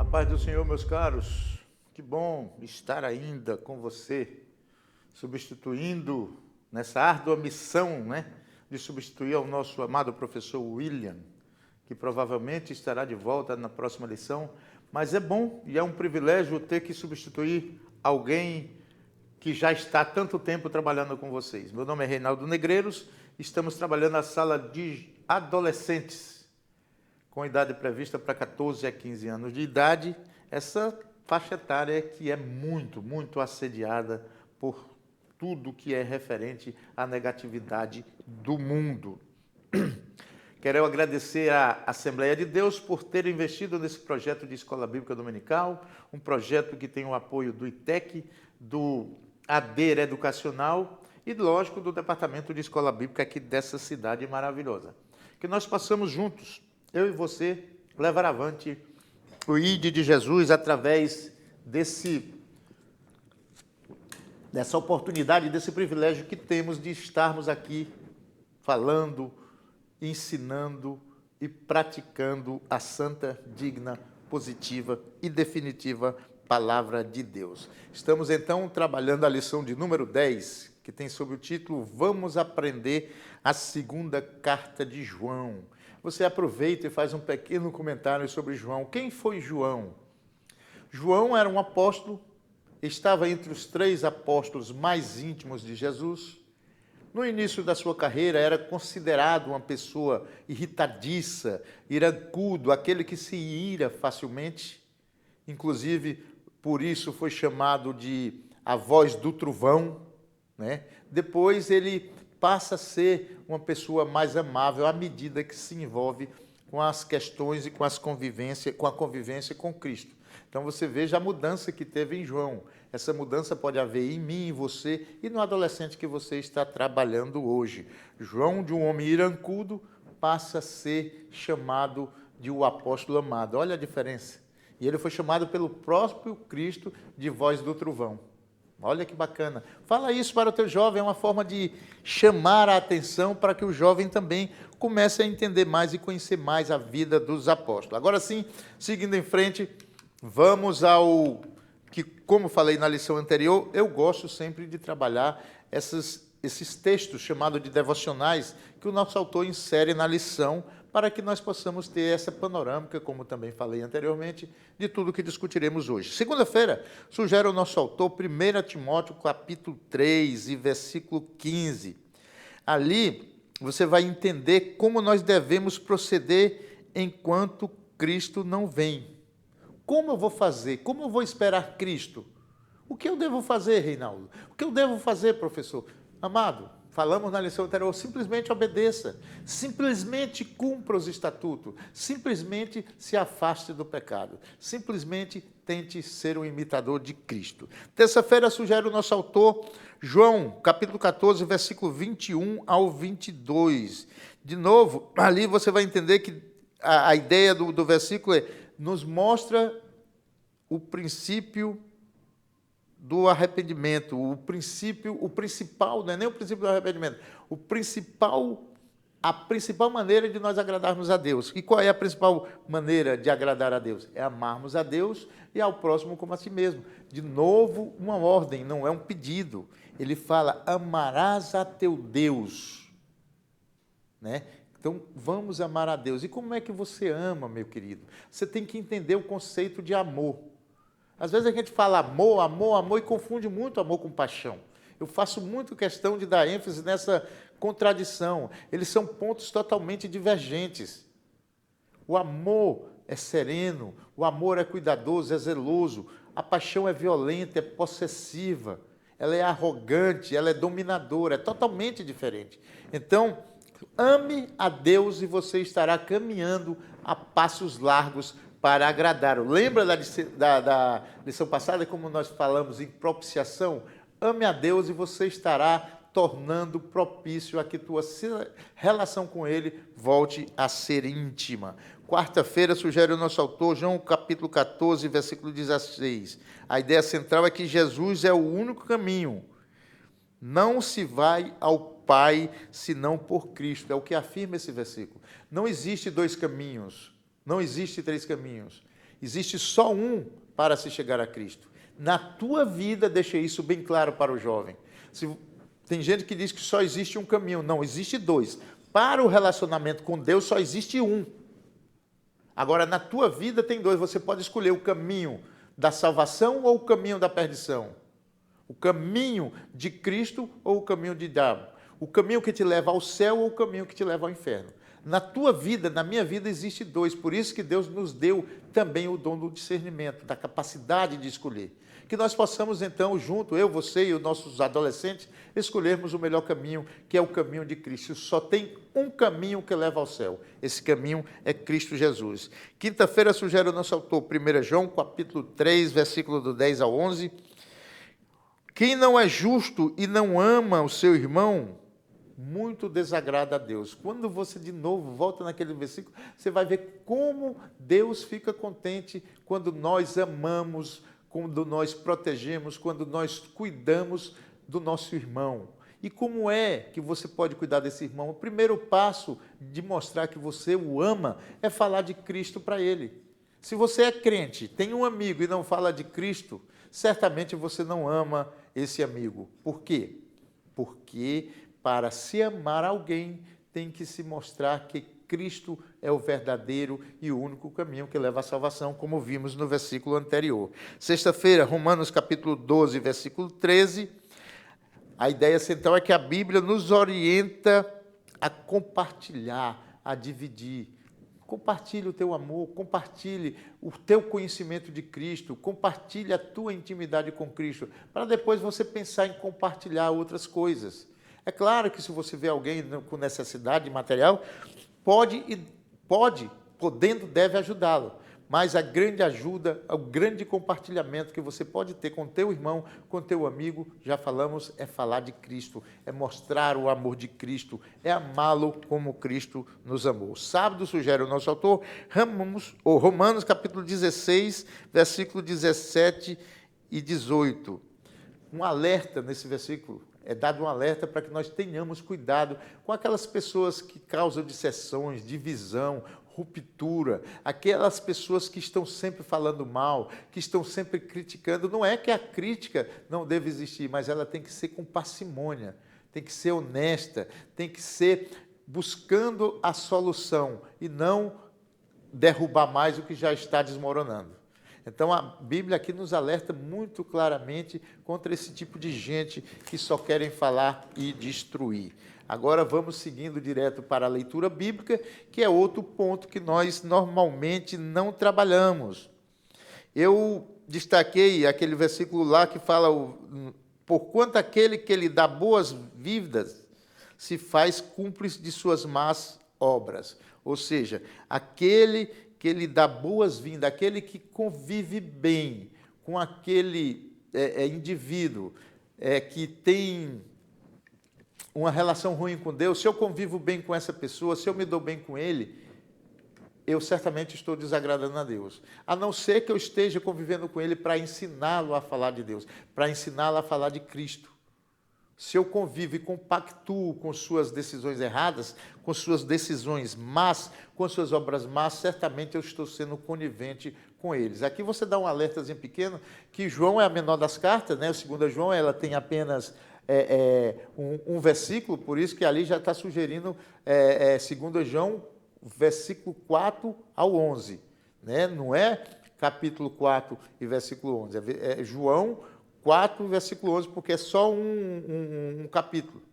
paz do Senhor, meus caros. Que bom estar ainda com você, substituindo nessa árdua missão, de substituir ao nosso amado professor William, que provavelmente estará de volta na próxima lição. Mas é bom e é um privilégio ter que substituir alguém que já está há tanto tempo trabalhando com vocês. Meu nome é Reinaldo Negreiros, estamos trabalhando na sala de adolescentes, com idade prevista para 14 a 15 anos de idade, essa faixa etária que é muito assediada por tudo que é referente à negatividade do mundo. Quero agradecer à Assembleia de Deus por ter investido nesse projeto de Escola Bíblica Dominical, um projeto que tem o apoio do ITEC, do ADER Educacional e, lógico, do Departamento de Escola Bíblica aqui dessa cidade maravilhosa. Que nós possamos juntos, eu e você, levar avante o ID de Jesus através dessa oportunidade, desse privilégio que temos de estarmos aqui falando, ensinando e praticando a santa, digna, positiva e definitiva Palavra de Deus. Estamos, então, trabalhando a lição de número 10, que tem sob o título Vamos aprender a segunda carta de João. Você aproveita e faz um pequeno comentário sobre João. Quem foi João? João era um apóstolo, estava entre os 3 apóstolos mais íntimos de Jesus. No início da sua carreira, era considerado uma pessoa irritadiça, irancudo, aquele que se ira facilmente. Inclusive, por isso foi chamado de a voz do trovão, Depois ele passa a ser uma pessoa mais amável à medida que se envolve com as questões e com a convivência com Cristo. Então você veja a mudança que teve em João. Essa mudança pode haver em mim, em você e no adolescente que você está trabalhando hoje. João, de um homem irancudo, passa a ser chamado de o apóstolo amado. Olha a diferença. E ele foi chamado pelo próprio Cristo de voz do trovão. Olha que bacana. Fala isso para o teu jovem, é uma forma de chamar a atenção para que o jovem também comece a entender mais e conhecer mais a vida dos apóstolos. Agora sim, seguindo em frente, vamos ao que, como falei na lição anterior, eu gosto sempre de trabalhar esses textos chamados de devocionais que o nosso autor insere na lição para que nós possamos ter essa panorâmica, como também falei anteriormente, de tudo que discutiremos hoje. Segunda-feira, sugere o nosso autor 1 Timóteo, capítulo 3, e versículo 15. Ali, você vai entender como nós devemos proceder enquanto Cristo não vem. Como eu vou fazer? Como eu vou esperar Cristo? O que eu devo fazer, Reinaldo? O que eu devo fazer, professor? Amado, falamos na lição anterior, simplesmente obedeça, simplesmente cumpra os estatutos, simplesmente se afaste do pecado, simplesmente tente ser um imitador de Cristo. Terça-feira sugere o nosso autor, João, capítulo 14, versículo 21 ao 22. De novo, ali você vai entender que a ideia do versículo nos mostra o princípio do arrependimento, o principal, não é nem o princípio do arrependimento, a principal maneira de nós agradarmos a Deus. E qual é a principal maneira de agradar a Deus? É amarmos a Deus e ao próximo como a si mesmo. De novo, uma ordem, não é um pedido. Ele fala, amarás a teu Deus. Então, vamos amar a Deus. E como é que você ama, meu querido? Você tem que entender o conceito de amor. Às vezes a gente fala amor e confunde muito amor com paixão. Eu faço muito questão de dar ênfase nessa contradição. Eles são pontos totalmente divergentes. O amor é sereno, o amor é cuidadoso, é zeloso. A paixão é violenta, é possessiva, ela é arrogante, ela é dominadora, é totalmente diferente. Então, ame a Deus e você estará caminhando a passos largos para agradar. Lembra da lição passada, como nós falamos em propiciação? Ame a Deus e você estará tornando propício a que tua relação com Ele volte a ser íntima. Quarta-feira sugere o nosso autor, João capítulo 14, versículo 16. A ideia central é que Jesus é o único caminho. Não se vai ao Pai senão por Cristo. É o que afirma esse versículo. Não existe 2 caminhos. Não existe 3 caminhos. Existe só um para se chegar a Cristo. Na tua vida, deixa isso bem claro para o jovem. Tem gente que diz que só existe um caminho. Não, existe dois. Para o relacionamento com Deus, só existe um. Agora, na tua vida tem dois. Você pode escolher o caminho da salvação ou o caminho da perdição. O caminho de Cristo ou o caminho de diabo. O caminho que te leva ao céu ou o caminho que te leva ao inferno. Na tua vida, na minha vida, existe dois. Por isso que Deus nos deu também o dom do discernimento, da capacidade de escolher. Que nós possamos, então, junto, eu, você e os nossos adolescentes, escolhermos o melhor caminho, que é o caminho de Cristo. Só tem um caminho que leva ao céu. Esse caminho é Cristo Jesus. Quinta-feira sugere o nosso autor, 1 João, capítulo 3, versículo do 10 ao 11. Quem não é justo e não ama o seu irmão, muito desagrada a Deus. Quando você, de novo, volta naquele versículo, você vai ver como Deus fica contente quando nós amamos, quando nós protegemos, quando nós cuidamos do nosso irmão. E como é que você pode cuidar desse irmão? O primeiro passo de mostrar que você o ama é falar de Cristo para ele. Se você é crente, tem um amigo e não fala de Cristo, certamente você não ama esse amigo. Por quê? Porque para se amar alguém, tem que se mostrar que Cristo é o verdadeiro e o único caminho que leva à salvação, como vimos no versículo anterior. Sexta-feira, Romanos capítulo 12, versículo 13. A ideia central é que a Bíblia nos orienta a compartilhar, a dividir. Compartilhe o teu amor, compartilhe o teu conhecimento de Cristo, compartilhe a tua intimidade com Cristo, para depois você pensar em compartilhar outras coisas. É claro que se você vê alguém com necessidade material, podendo, deve ajudá-lo. Mas a grande ajuda, o grande compartilhamento que você pode ter com teu irmão, com teu amigo, já falamos, é falar de Cristo, é mostrar o amor de Cristo, é amá-lo como Cristo nos amou. Sábado, sugere o nosso autor, Romanos capítulo 16, versículo 17 e 18. Um alerta nesse versículo. É dado um alerta para que nós tenhamos cuidado com aquelas pessoas que causam dissensões, divisão, ruptura, aquelas pessoas que estão sempre falando mal, que estão sempre criticando. Não é que a crítica não deve existir, mas ela tem que ser com parcimônia, tem que ser honesta, tem que ser buscando a solução e não derrubar mais o que já está desmoronando. Então, a Bíblia aqui nos alerta muito claramente contra esse tipo de gente que só querem falar e destruir. Agora, vamos seguindo direto para a leitura bíblica, que é outro ponto que nós normalmente não trabalhamos. Eu destaquei aquele versículo lá que fala, porquanto aquele que lhe dá boas vidas se faz cúmplice de suas más obras. Ou seja, aquele que lhe dá boas-vindas, aquele que convive bem com aquele indivíduo que tem uma relação ruim com Deus, se eu convivo bem com essa pessoa, se eu me dou bem com ele, eu certamente estou desagradando a Deus. A não ser que eu esteja convivendo com ele para ensiná-lo a falar de Deus, para ensiná-lo a falar de Cristo. Se eu convivo e compactuo com suas decisões erradas, com suas decisões más, com suas obras más, certamente eu estou sendo conivente com eles. Aqui você dá um alertazinho pequeno, que João é a menor das cartas, né? O 2 João, ela tem apenas um versículo, por isso que ali já está sugerindo 2 João, versículo 4 ao 11. Né? Não é capítulo 4 e versículo 11, é João 4, versículo 11, porque é só um capítulo.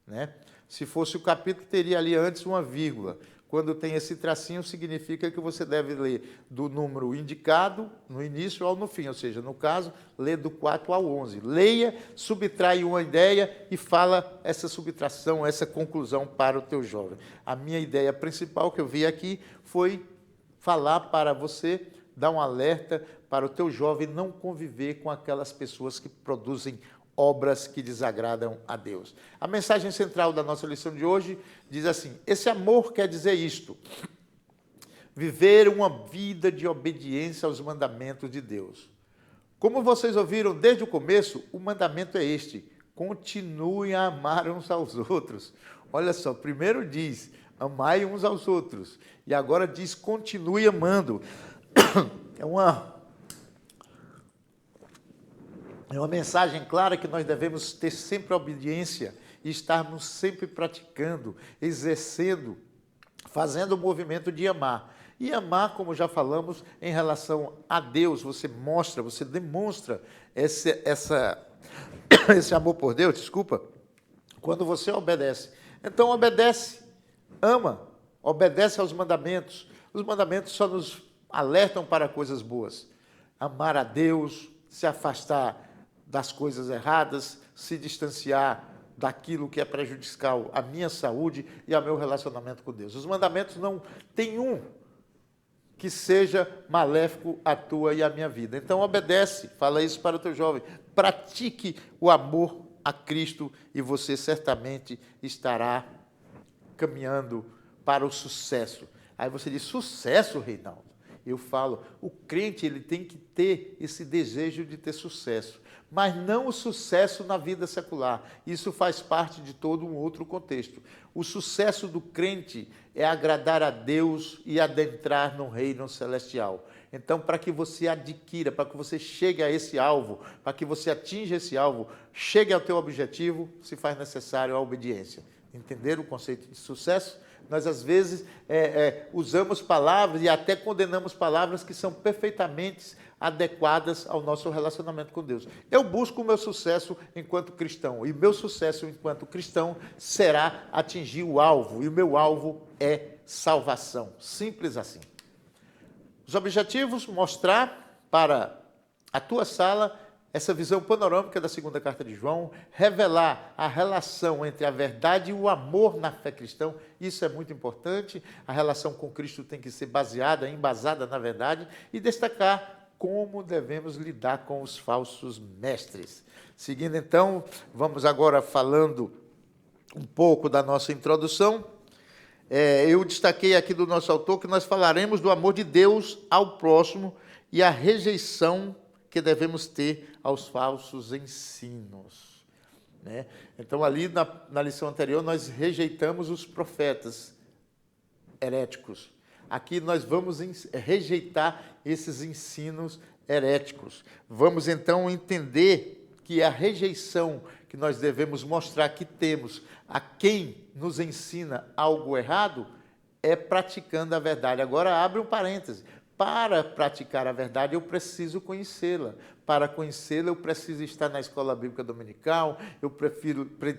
Né? Se fosse o capítulo, teria ali antes uma vírgula. Quando tem esse tracinho, significa que você deve ler do número indicado, no início ou no fim, ou seja, no caso, lê do 4 ao 11. Leia, subtrai uma ideia e fala essa subtração, essa conclusão para o teu jovem. A minha ideia principal que eu vi aqui foi falar para você, dar um alerta para o teu jovem não conviver com aquelas pessoas que produzem obras que desagradam a Deus. A mensagem central da nossa lição de hoje diz assim: esse amor quer dizer isto, viver uma vida de obediência aos mandamentos de Deus. Como vocês ouviram desde o começo, o mandamento é este: continuem a amar uns aos outros. Olha só, primeiro diz, amai uns aos outros, e agora diz, continue amando. É uma mensagem clara que nós devemos ter sempre obediência e estarmos sempre praticando, exercendo, fazendo o movimento de amar. E amar, como já falamos, em relação a Deus, você demonstra esse amor por Deus, desculpa, quando você obedece. Então obedece, ama, obedece aos mandamentos. Os mandamentos só nos alertam para coisas boas. Amar a Deus, se afastar das coisas erradas, se distanciar daquilo que é prejudicial à minha saúde e ao meu relacionamento com Deus. Os mandamentos não tem um que seja maléfico à tua e à minha vida. Então obedece, fala isso para o teu jovem, pratique o amor a Cristo e você certamente estará caminhando para o sucesso. Aí você diz, sucesso, Reinaldo? Eu falo, o crente ele tem que ter esse desejo de ter sucesso, mas não o sucesso na vida secular. Isso faz parte de todo um outro contexto. O sucesso do crente é agradar a Deus e adentrar no reino celestial. Então, para que você adquira, para que você chegue a esse alvo, para que você atinja esse alvo, chegue ao teu objetivo, se faz necessário a obediência. Entenderam o conceito de sucesso? Nós, às vezes, usamos palavras e até condenamos palavras que são perfeitamente adequadas ao nosso relacionamento com Deus. Eu busco o meu sucesso enquanto cristão, e meu sucesso enquanto cristão será atingir o alvo, e o meu alvo é salvação. Simples assim. Os objetivos, mostrar para a tua sala essa visão panorâmica da segunda carta de João, revelar a relação entre a verdade e o amor na fé cristã, isso é muito importante, a relação com Cristo tem que ser baseada, embasada na verdade, e destacar como devemos lidar com os falsos mestres. Seguindo então, vamos agora falando um pouco da nossa introdução. Eu destaquei aqui do nosso autor que nós falaremos do amor de Deus ao próximo e a rejeição que devemos ter aos falsos ensinos. Né? Então, ali na lição anterior, nós rejeitamos os profetas heréticos. Aqui nós vamos rejeitar esses ensinos heréticos. Vamos, então, entender que a rejeição que nós devemos mostrar que temos a quem nos ensina algo errado é praticando a verdade. Agora, abre um parêntese. Para praticar a verdade, eu preciso conhecê-la. Para conhecê-la, eu preciso estar na escola bíblica dominical,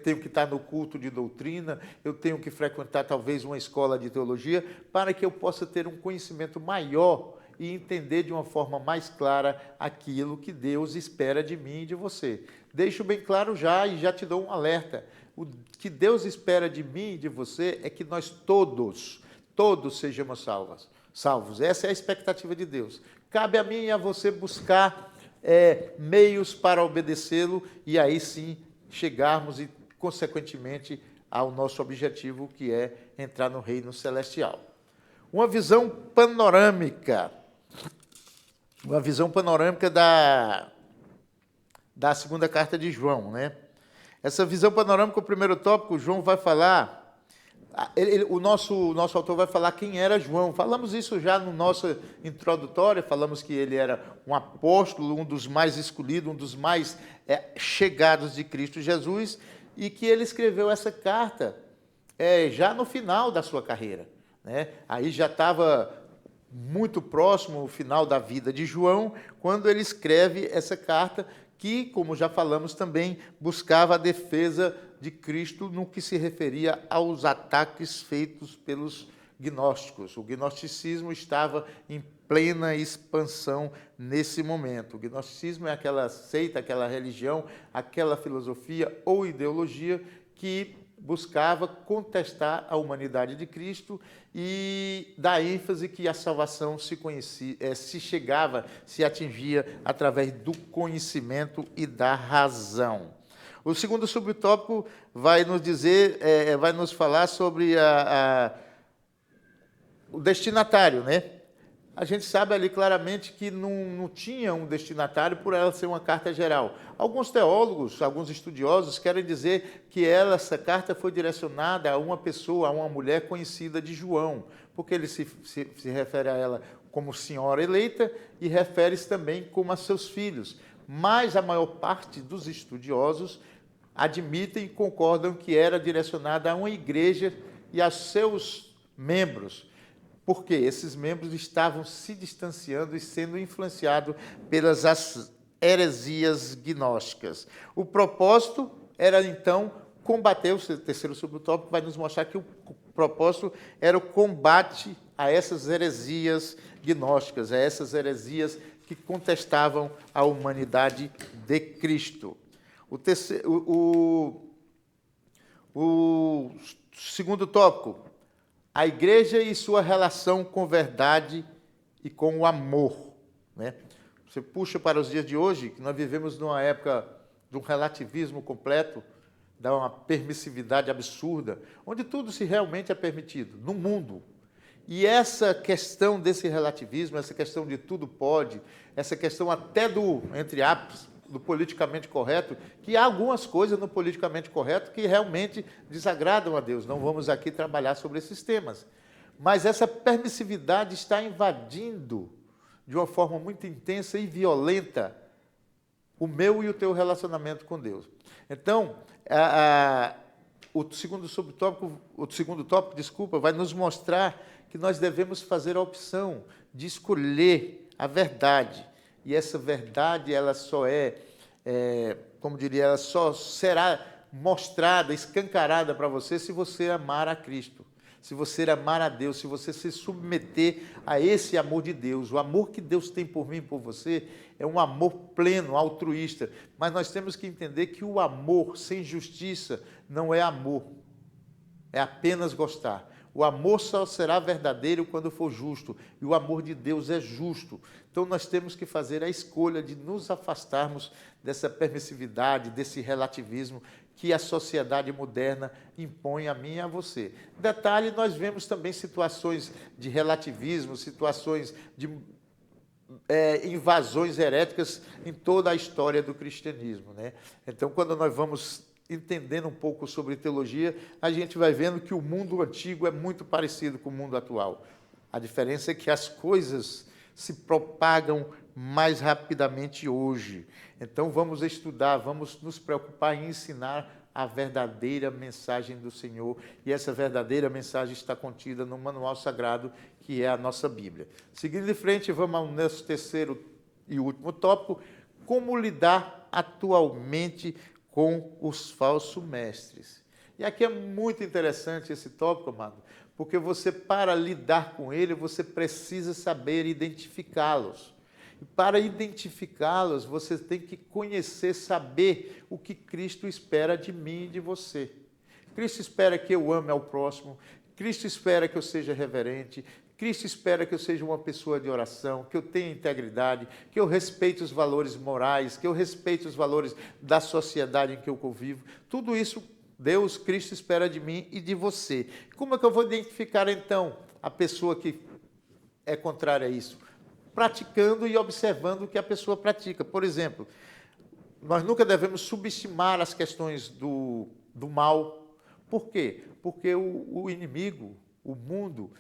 tenho que estar no culto de doutrina, eu tenho que frequentar talvez uma escola de teologia, para que eu possa ter um conhecimento maior e entender de uma forma mais clara aquilo que Deus espera de mim e de você. Deixo bem claro já e já te dou um alerta. O que Deus espera de mim e de você é que nós todos sejamos salvos. Essa é a expectativa de Deus. Cabe a mim e a você buscar meios para obedecê-lo e aí sim chegarmos e, consequentemente, ao nosso objetivo, que é entrar no reino celestial. Uma visão panorâmica da segunda carta de João, né? Essa visão panorâmica, o primeiro tópico, João vai falar. O nosso autor vai falar quem era João. Falamos isso já no nosso introdutório, falamos que ele era um apóstolo, um dos mais escolhidos, um dos mais chegados de Cristo Jesus, e que ele escreveu essa carta já no final da sua carreira. Né? Aí já estava muito próximo ao final da vida de João, quando ele escreve essa carta que, como já falamos também, buscava a defesa de Cristo no que se referia aos ataques feitos pelos gnósticos. O gnosticismo estava em plena expansão nesse momento. O gnosticismo é aquela seita, aquela religião, aquela filosofia ou ideologia que buscava contestar a humanidade de Cristo e dar ênfase que a salvação se atingia através do conhecimento e da razão. O segundo subtópico vai nos falar sobre o destinatário, né? A gente sabe ali claramente que não tinha um destinatário por ela ser uma carta geral. Alguns teólogos, alguns estudiosos querem dizer que essa carta foi direcionada a uma pessoa, a uma mulher conhecida de João, porque ele se refere a ela como senhora eleita e refere-se também como a seus filhos. Mas a maior parte dos estudiosos admitem e concordam que era direcionada a uma igreja e a seus membros, porque esses membros estavam se distanciando e sendo influenciados pelas heresias gnósticas. O propósito era, então, combater, o terceiro subtópico vai nos mostrar que o propósito era o combate a essas heresias gnósticas, a essas heresias que contestavam a humanidade de Cristo. O segundo tópico, a igreja e sua relação com verdade e com o amor, né? Você puxa para os dias de hoje, que nós vivemos numa época de um relativismo completo, de uma permissividade absurda, onde tudo se realmente é permitido, no mundo. E essa questão desse relativismo, essa questão de tudo pode, essa questão até do, entre aspas, do politicamente correto, que há algumas coisas no politicamente correto que realmente desagradam a Deus. Não vamos aqui trabalhar sobre esses temas. Mas essa permissividade está invadindo de uma forma muito intensa e violenta o meu e o teu relacionamento com Deus. Então, o segundo tópico, vai nos mostrar que nós devemos fazer a opção de escolher a verdade. E essa verdade, ela só ela só será mostrada, escancarada para você se você amar a Cristo, se você amar a Deus, se você se submeter a esse amor de Deus. O amor que Deus tem por mim e por você é um amor pleno, altruísta. Mas nós temos que entender que o amor sem justiça não é amor, é apenas gostar. O amor só será verdadeiro quando for justo, e o amor de Deus é justo. Então nós temos que fazer a escolha de nos afastarmos dessa permissividade, desse relativismo que a sociedade moderna impõe a mim e a você. Detalhe, nós vemos também situações de relativismo, situações de invasões heréticas em toda a história do cristianismo, né? Então, quando nós vamos entendendo um pouco sobre teologia, a gente vai vendo que o mundo antigo é muito parecido com o mundo atual. A diferença é que as coisas se propagam mais rapidamente hoje. Então, vamos estudar, vamos nos preocupar em ensinar a verdadeira mensagem do Senhor. E essa verdadeira mensagem está contida no manual sagrado, que é a nossa Bíblia. Seguindo em frente, vamos ao nosso terceiro e último tópico: como lidar atualmente com os falsos mestres. E aqui é muito interessante esse tópico, amado, porque você, para lidar com ele, você precisa saber identificá-los. E para identificá-los, você tem que conhecer, saber o que Cristo espera de mim e de você. Cristo espera que eu ame ao próximo, Cristo espera que eu seja reverente, Cristo espera que eu seja uma pessoa de oração, que eu tenha integridade, que eu respeite os valores morais, que eu respeite os valores da sociedade em que eu convivo. Tudo isso Deus, Cristo espera de mim e de você. Como é que eu vou identificar, então, a pessoa que é contrária a isso? Praticando e observando o que a pessoa pratica. Por exemplo, nós nunca devemos subestimar as questões do mal. Por quê? Porque o inimigo, o mundo,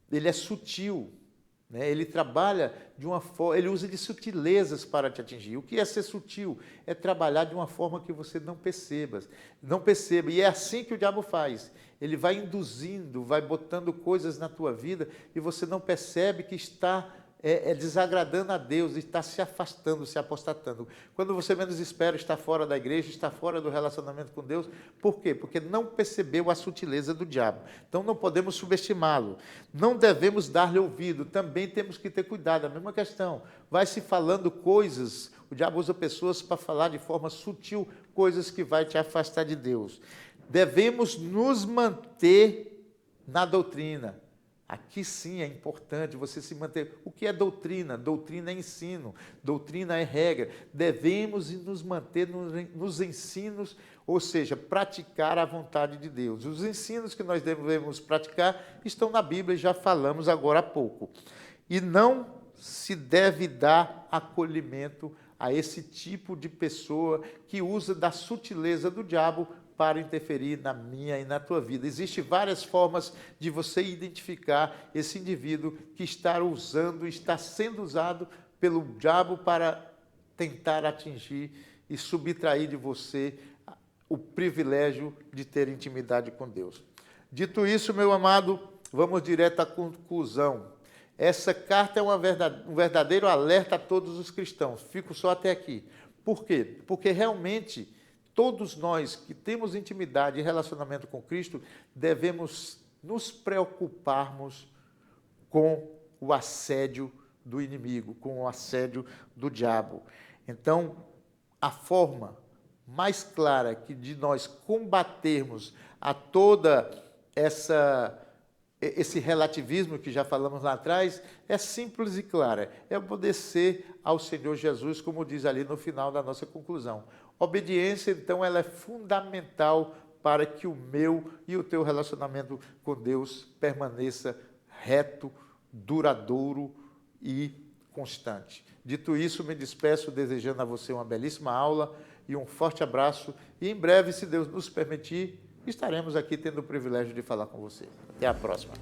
ele é sutil, né? Ele trabalha de uma forma, ele usa de sutilezas para te atingir. O que é ser sutil? É trabalhar de uma forma que você não perceba. E é assim que o diabo faz. Ele vai induzindo, vai botando coisas na tua vida e você não percebe que está desagradando a Deus, e está se afastando, se apostatando. Quando você menos espera, está fora da igreja, está fora do relacionamento com Deus. Por quê? Porque não percebeu a sutileza do diabo. Então não podemos subestimá-lo. Não devemos dar-lhe ouvido. Também temos que ter cuidado. A mesma questão. Vai se falando coisas, o diabo usa pessoas para falar de forma sutil coisas que vai te afastar de Deus. Devemos nos manter na doutrina. Aqui sim é importante você se manter. O que é doutrina? Doutrina é ensino, doutrina é regra. Devemos nos manter nos ensinos, ou seja, praticar a vontade de Deus. Os ensinos que nós devemos praticar estão na Bíblia, já falamos agora há pouco. E não se deve dar acolhimento a esse tipo de pessoa que usa da sutileza do diabo para interferir na minha e na tua vida. Existem várias formas de você identificar esse indivíduo que está sendo usado pelo diabo para tentar atingir e subtrair de você o privilégio de ter intimidade com Deus. Dito isso, meu amado, vamos direto à conclusão. Essa carta é um verdadeiro alerta a todos os cristãos. Fico só até aqui. Por quê? Porque realmente todos nós que temos intimidade e relacionamento com Cristo devemos nos preocuparmos com o assédio do inimigo, com o assédio do diabo. Então, a forma mais clara que de nós combatermos a toda esse relativismo que já falamos lá atrás, é simples e clara, é obedecer ao Senhor Jesus, como diz ali no final da nossa conclusão. Obediência, então, ela é fundamental para que o meu e o teu relacionamento com Deus permaneça reto, duradouro e constante. Dito isso, me despeço desejando a você uma belíssima aula e um forte abraço. E em breve, se Deus nos permitir, estaremos aqui tendo o privilégio de falar com você. Até a próxima.